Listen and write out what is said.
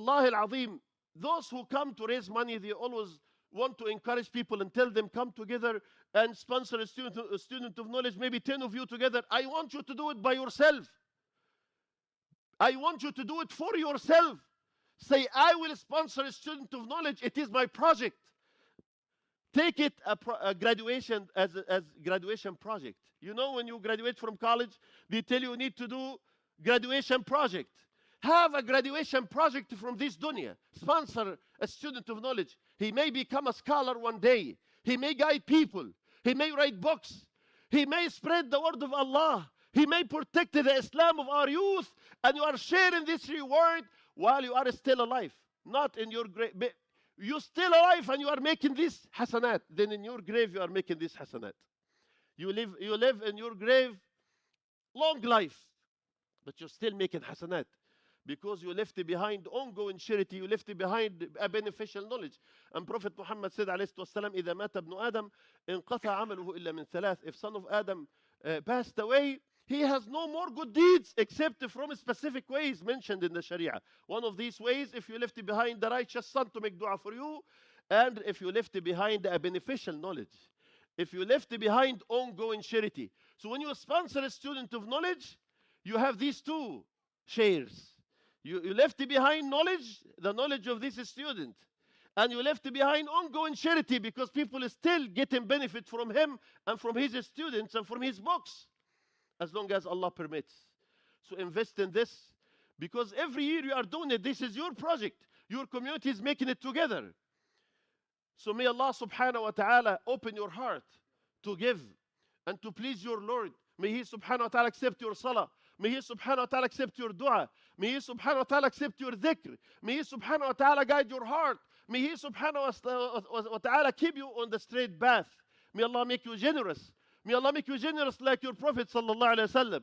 Allah al-Azim, those who come to raise money, they always want to encourage people and tell them, come together and sponsor a student of knowledge, maybe 10 of you together. I want you to do it by yourself. I want you to do it for yourself. Say, I will sponsor a student of knowledge. It is my project. Take it a graduation as graduation project. You know, when you graduate from college, they tell you need to do graduation project. Have a graduation project from this dunya. Sponsor a student of knowledge. He may become a scholar one day. He may guide people. He may write books. He may spread the word of Allah. He may protect the Islam of our youth. And you are sharing this reward while you are still alive. Not in your grave. You're still alive and you are making this hasanat. Then in your grave you are making this hasanat. You live in your grave long life. But you're still making hasanat. Because you left behind ongoing charity, you left behind a beneficial knowledge. And Prophet Muhammad said, عليه الصلاة والسلام, إذا مات ابن آدم انقطع عمله إلا من ثلاث. If son of Adam passed away, he has no more good deeds except from specific ways mentioned in the Sharia. One of these ways, if you left behind the righteous son to make dua for you, and if you left behind a beneficial knowledge. If you left behind ongoing charity. So when you sponsor a student of knowledge, you have these two shares. You left behind knowledge, the knowledge of this student. And you left behind ongoing charity because people are still getting benefit from him and from his students and from his books. As long as Allah permits. So invest in this. Because every year you are doing it. This is your project. Your community is making it together. So may Allah subhanahu wa ta'ala open your heart to give and to please your Lord. May He subhanahu wa ta'ala accept your salah. May He subhanahu wa ta'ala accept your dua. May He subhanahu wa ta'ala accept your dhikr. May He subhanahu wa ta'ala guide your heart. May He subhanahu wa ta'ala keep you on the straight path. May Allah make you generous. May Allah make you generous like your Prophet sallallahu alaihi wasallam.